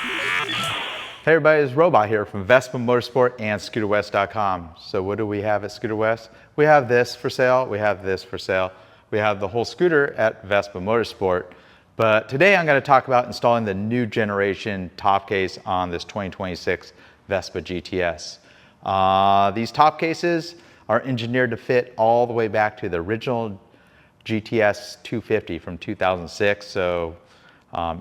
Hey everybody, it's Robot here from Vespa Motorsport and ScooterWest.com. So what do we have at Scooter West? We have this for sale, we have this for sale. We have the whole scooter at Vespa Motorsport. But today I'm going to talk about installing the new generation top case on this 2026 Vespa GTS. These top cases are engineered to fit all the way back to the original GTS 250 from 2006. So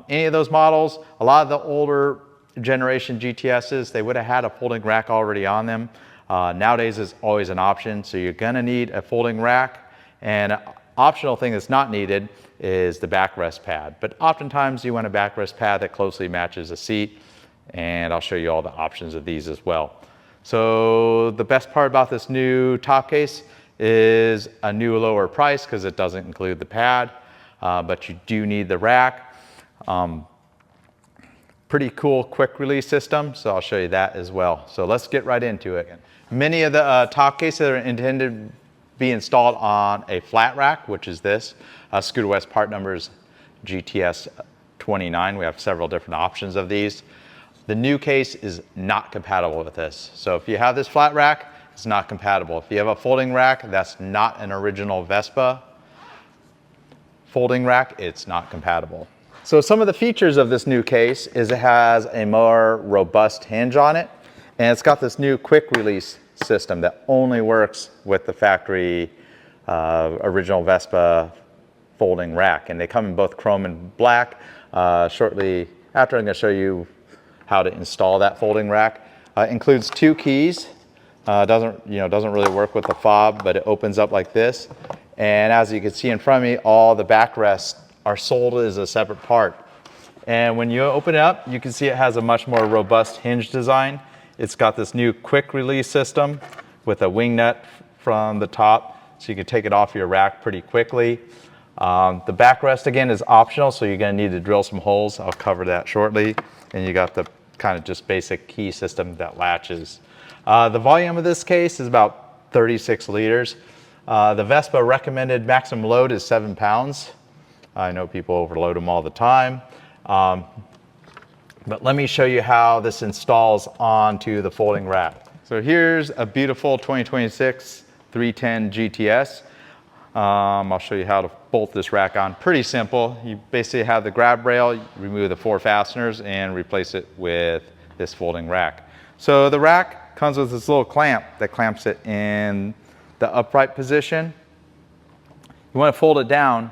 any of those models, a lot of the older generation GTSs, they would have had a folding rack already on them. Nowadays it's always an option, so you're going to need a folding rack, and an optional thing that's not needed is the backrest pad. But oftentimes you want a backrest pad that closely matches a seat, and I'll show you all the options of these as well. So the best part about this new top case is a new lower price because it doesn't include the pad, but you do need the rack. Pretty cool quick release system, so I'll show you that as well. So let's get right into it. Many of the top cases are intended to be installed on a flat rack, which is this. Scooter West part numbers GTS 29. We have several different options of these. The new case is not compatible with this. So if you have this flat rack, it's not compatible. If you have a folding rack that's not an original Vespa folding rack, it's not compatible. So some of the features of this new case is it has a more robust hinge on it, and it's got this new quick release system that only works with the factory original Vespa folding rack, and they come in both chrome and black. Shortly after, I'm going to show you how to install that folding rack. Includes two keys. Doesn't really work with the fob, but it opens up like this, and as you can see in front of me, all the backrests are sold as a separate part. And when you open it up, you can see it has a much more robust hinge design. It's got this new quick release system with a wing nut from the top, so you can take it off your rack pretty quickly. The backrest again is optional, so you're going to need to drill some holes. I'll cover that shortly. And you got the kind of just basic key system that latches. The volume of this case is about 36 liters. The Vespa recommended maximum load is 7 pounds. I know people overload them all the time. But let me show you how this installs onto the folding rack. So here's a beautiful 2026 310 GTS. I'll show you how to bolt this rack on. Pretty simple. You basically have the grab rail, you remove the 4 fasteners and replace it with this folding rack. So the rack comes with this little clamp that clamps it in the upright position. You want to fold it down,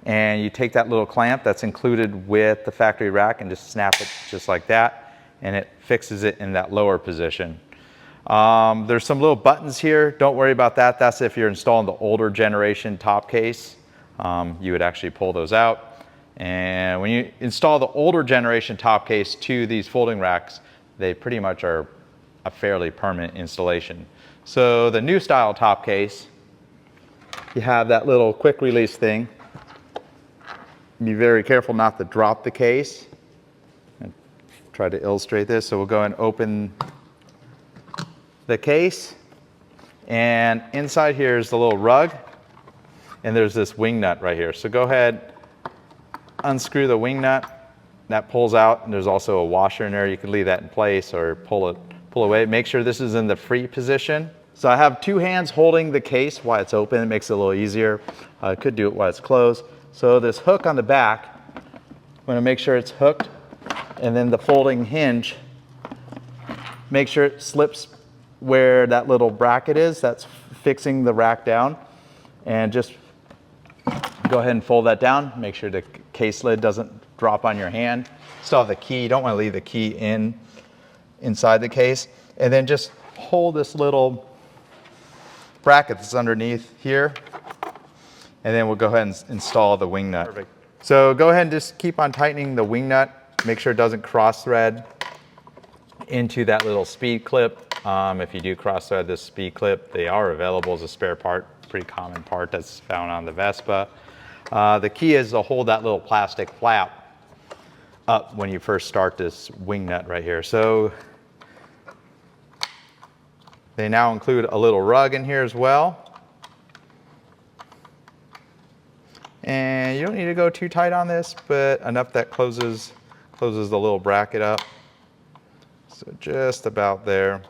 and you take that little clamp that's included with the factory rack and just snap it just like that, and it fixes it in that lower position. There's some little buttons here. Don't worry about that. That's if you're installing the older generation top case. You would actually pull those out. And when you install the older generation top case to these folding racks, they pretty much are a fairly permanent installation. So the new style top case, you have that little quick release thing. Be very careful not to drop the case. And try to illustrate this. So we'll go and open the case, and inside here is the little rug, and there's this wing nut right here. So go ahead, unscrew the wing nut. That pulls out, and there's also a washer in there. You can leave that in place or pull away. Make sure this is in the free position. So I have 2 hands holding the case while it's open. It makes it a little easier. I could do it while it's closed. So this hook on the back, I'm going to make sure it's hooked, and then the folding hinge, make sure it slips where that little bracket is that's fixing the rack down, and just go ahead and fold that down. Make sure the case lid doesn't drop on your hand. Still have the key. You don't want to leave the key inside the case. And then just hold this little bracket that's underneath here, and then we'll go ahead and install the wing nut. Perfect. So go ahead and just keep on tightening the wing nut. Make sure it doesn't cross thread into that little speed clip. If you do cross thread this speed clip, they are available as a spare part. Pretty common part that's found on the Vespa. The key is to hold that little plastic flap up when you first start this wing nut right here. So they now include a little rug in here as well. And you don't need to go too tight on this, but enough that closes closes the little bracket up. So just about there.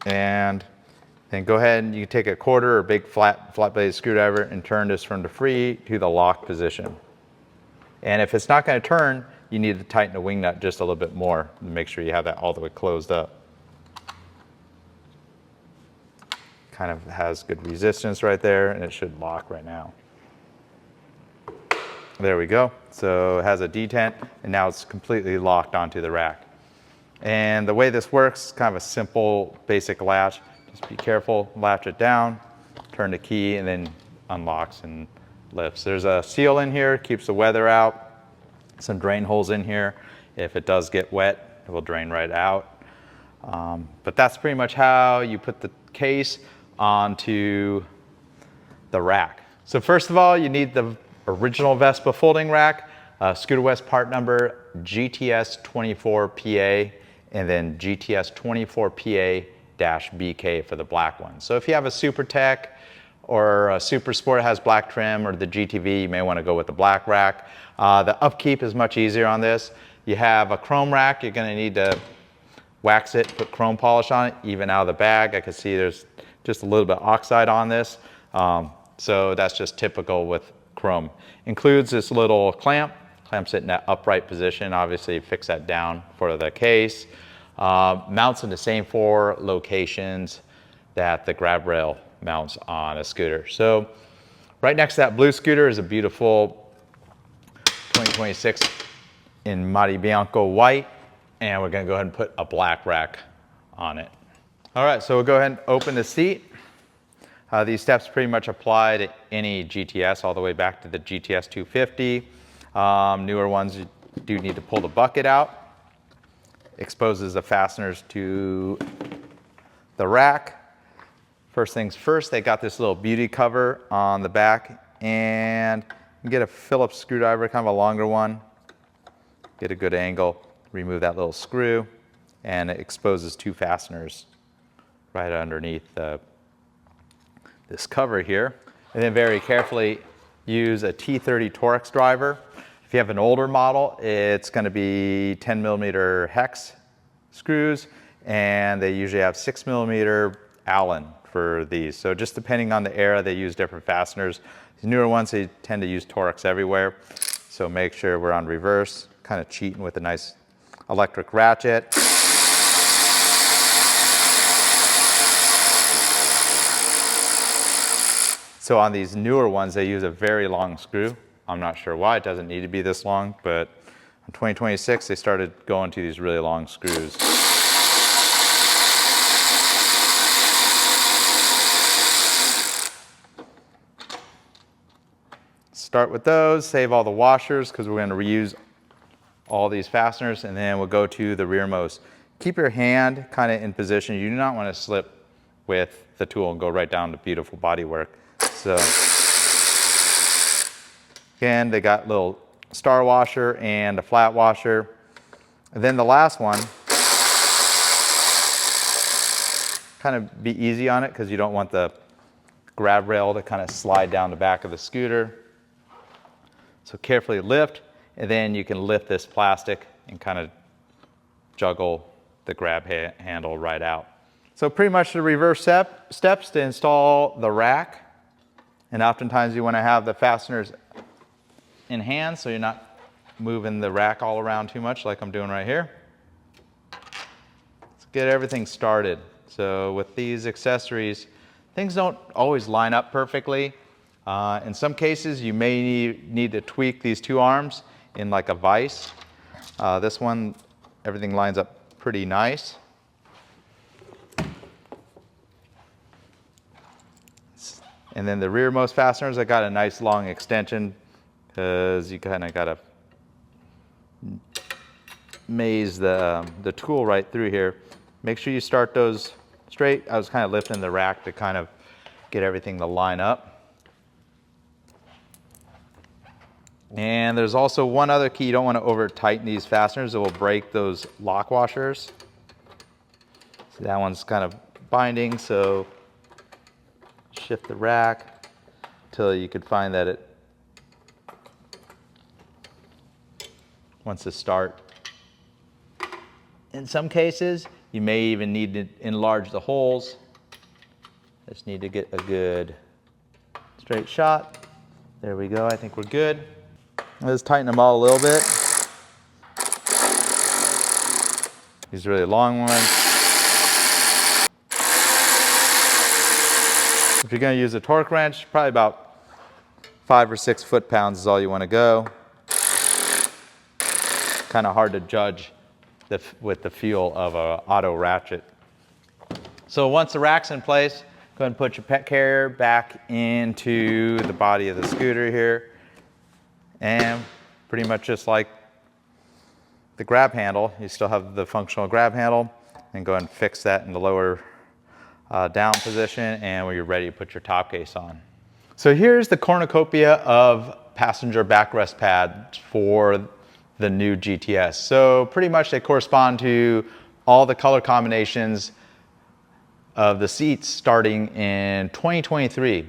And then go ahead and you take a quarter or big flat blade screwdriver and turn this from the free to the lock position. And if it's not going to turn, you need to tighten the wing nut just a little bit more to make sure you have that all the way closed up. Kind of has good resistance right there, and it should lock right now. There we go. So it has a detent, and now it's completely locked onto the rack. And the way this works, kind of a simple, basic latch. Just be careful, latch it down, turn the key, and then unlocks and lifts. There's a seal in here, keeps the weather out. Some drain holes in here. If it does get wet, it will drain right out. But that's pretty much how you put the case onto the rack. So first of all, you need the original Vespa folding rack, Scooter West part number GTS 24PA, and then GTS 24PA-BK for the black one. So if you have a Super Tech or a Super Sport that has black trim, or the GTV, you may want to go with the black rack. The upkeep is much easier on this. You have a chrome rack, you're going to need to wax it, put chrome polish on it, even out of the bag. I can see there's just a little bit of oxide on this. So that's just typical with chrome. Includes this little clamp. Clamps it in that upright position. Obviously fix that down for the case. Mounts in the same 4 locations that the grab rail mounts on a scooter. So right next to that blue scooter is a beautiful 2026 in Mari Bianco white, and we're going to go ahead and put a black rack on it. All right, so we'll go ahead and open the seat. These steps pretty much apply to any GTS all the way back to the GTS 250. Newer ones, you do need to pull the bucket out. Exposes the fasteners to the rack. First things first, they got this little beauty cover on the back, and you get a Phillips screwdriver, kind of a longer one. Get a good angle, remove that little screw, and it exposes 2 fasteners right underneath this cover here. And then very carefully use a T30 Torx driver. If you have an older model, it's going to be 10mm hex screws, and they usually have 6mm Allen for these. So just depending on the era, they use different fasteners. These newer ones, they tend to use Torx everywhere. So make sure we're on reverse, kind of cheating with a nice electric ratchet. So on these newer ones, they use a very long screw. I'm not sure why, it doesn't need to be this long, but in 2026, they started going to these really long screws. Start with those, save all the washers because we're going to reuse all these fasteners, and then we'll go to the rearmost. Keep your hand kind of in position. You do not want to slip with the tool and go right down to beautiful bodywork. So again, they got little star washer and a flat washer. And then the last one, kind of be easy on it because you don't want the grab rail to kind of slide down the back of the scooter. So carefully lift, and then you can lift this plastic and kind of juggle the grab handle right out. So pretty much the reverse steps to install the rack. And oftentimes you want to have the fasteners in hand so you're not moving the rack all around too much like I'm doing right here. Let's get everything started. So with these accessories, things don't always line up perfectly. In some cases, you may need to tweak these 2 arms in like a vise. This one, everything lines up pretty nice. And then the rearmost fasteners, I got a nice long extension because you kind of got to maze the tool right through here. Make sure you start those straight. I was kind of lifting the rack to kind of get everything to line up. And there's also one other key. You don't want to over tighten these fasteners. It will break those lock washers. So that one's kind of binding, so shift the rack. until you could find that it once it starts. In some cases, you may even need to enlarge the holes. Just need to get a good straight shot. There we go, I think we're good. Let's tighten them all a little bit. These really long ones. If you're gonna use a torque wrench, probably about 5 or 6 foot-pounds is all you wanna go. Kind of hard to judge with the feel of an auto ratchet. So once the rack's in place, go ahead and put your pet carrier back into the body of the scooter here. And pretty much just like the grab handle, you still have the functional grab handle, and go ahead and fix that in the lower down position, and when you're ready to put your top case on. So here's the cornucopia of passenger backrest pads for the new GTS. So pretty much they correspond to all the color combinations of the seats starting in 2023.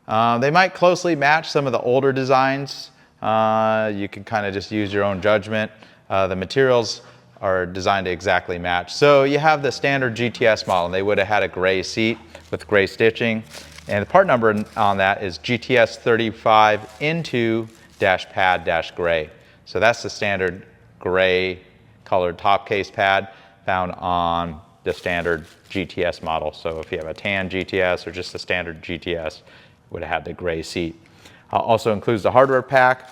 They might closely match some of the older designs. You can kind of just use your own judgment. The materials are designed to exactly match. So you have the standard GTS model. They would have had a gray seat with gray stitching. And the part number on that is GTS 35 into -pad-gray. So that's the standard gray colored top case pad found on the standard GTS model. So if you have a tan GTS or just a standard GTS, it would have had the gray seat. Also includes the hardware pack.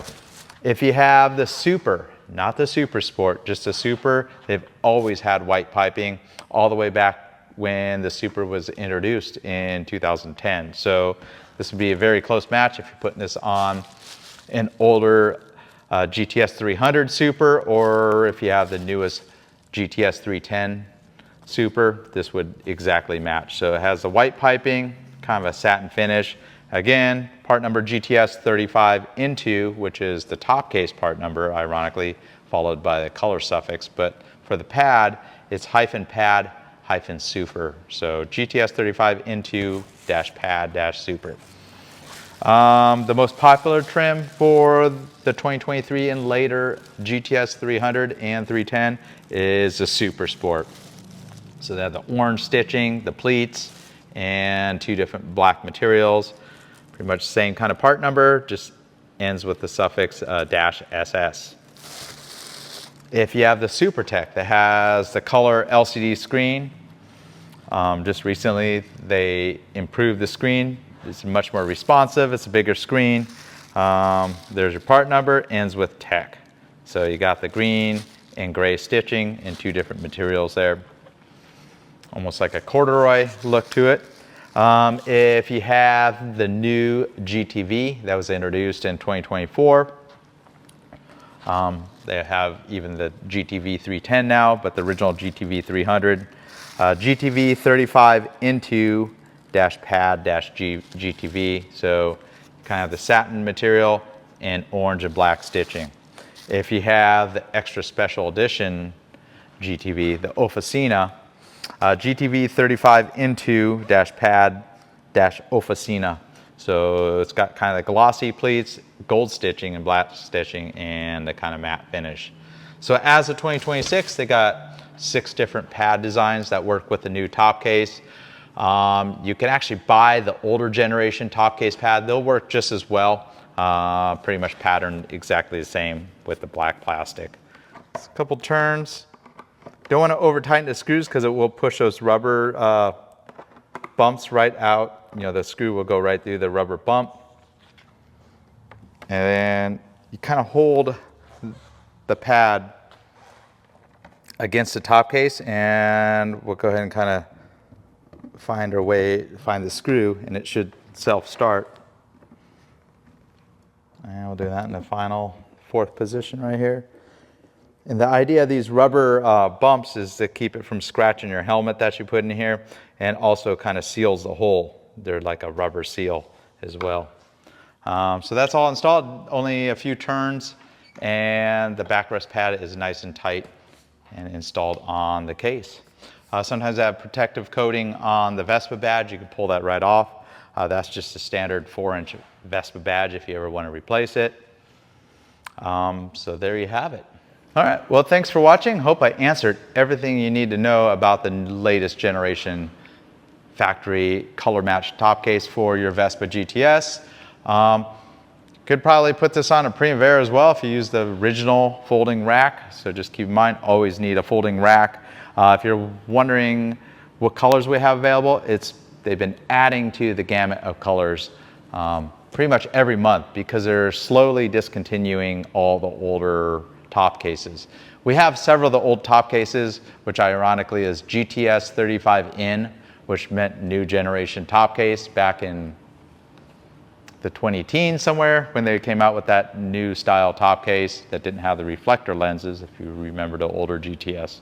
If you have the Super, not the Super Sport, just the Super, they've always had white piping all the way back when the Super was introduced in 2010. So this would be a very close match if you're putting this on an older GTS 300 Super, or if you have the newest GTS 310 Super, this would exactly match. So it has the white piping, kind of a satin finish. Again, part number GTS 35 into, which is the top case part number, ironically, followed by the color suffix. But for the pad, it's -pad-super. So GTS 35 into -pad-super. The most popular trim for the 2023 and later GTS 300 and 310 is the Super Sport. So they have the orange stitching, the pleats, and 2 different black materials. Pretty much the same kind of part number, just ends with the suffix -SS. If you have the Super Tech that has the color LCD screen, just recently they improved the screen. It's much more responsive, it's a bigger screen. There's your part number, ends with Tech. So you got the green and gray stitching in 2 different materials there. Almost like a corduroy look to it. If you have the new GTV that was introduced in 2024, they have even the GTV 310 now, but the original GTV 300. GTV 35 into -pad-GTV, so kind of the satin material and orange and black stitching. If you have the extra special edition GTV, the Officina, GTV 35 into -pad-Officina. So it's got kind of the glossy pleats, gold stitching and black stitching, and the kind of matte finish. So as of 2026, they got 6 different pad designs that work with the new top case. You can actually buy the older generation top case pad. They'll work just as well, pretty much patterned exactly the same with the black plastic. Just a couple turns. Don't want to over tighten the screws because it will push those rubber bumps right out. You know, the screw will go right through the rubber bump. And then you kind of hold the pad against the top case, and we'll go ahead and kind of find the screw, and it should self-start. And we'll do that in the final 4th position right here. And the idea of these rubber bumps is to keep it from scratching your helmet that you put in here, and also kind of seals the hole. They're like a rubber seal as well. So that's all installed, only a few turns, and the backrest pad is nice and tight and installed on the case. Sometimes I have protective coating on the Vespa badge. You can pull that right off. That's just a standard 4-inch Vespa badge if you ever want to replace it. So there you have it. All right, well, thanks for watching. Hope I answered everything you need to know about the latest generation factory color matched top case for your Vespa GTS. Could probably put this on a Primavera as well if you use the original folding rack. So just keep in mind, always need a folding rack. If you're wondering what colors we have available, they've been adding to the gamut of colors pretty much every month because they're slowly discontinuing all the older top cases. We have several of the old top cases, which ironically is GTS 35N, which meant new generation top case back in the 2010s somewhere when they came out with that new style top case that didn't have the reflector lenses, if you remember the older GTS.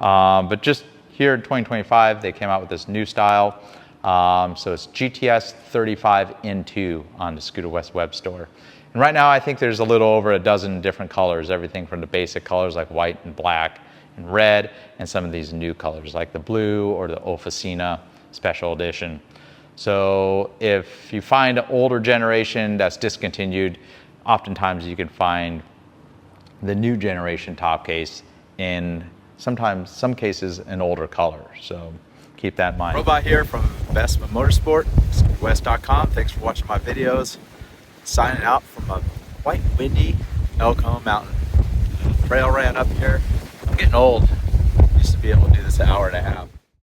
But just here in 2025, they came out with this new style. So it's GTS 35N2 on the Scooter West web store. And right now, I think there's a little over a dozen different colors, everything from the basic colors like white and black and red, and some of these new colors like the blue or the Officina Special Edition. So if you find an older generation that's discontinued, oftentimes you can find the new generation top case in sometimes, some cases, an older color. So keep that in mind. Robot here from Vespa Motorsport, west.com. Thanks for watching my videos. Signing out from a quite windy El Cajon mountain. Trail ran up here. I'm getting old. Used to be able to do this an hour and a half.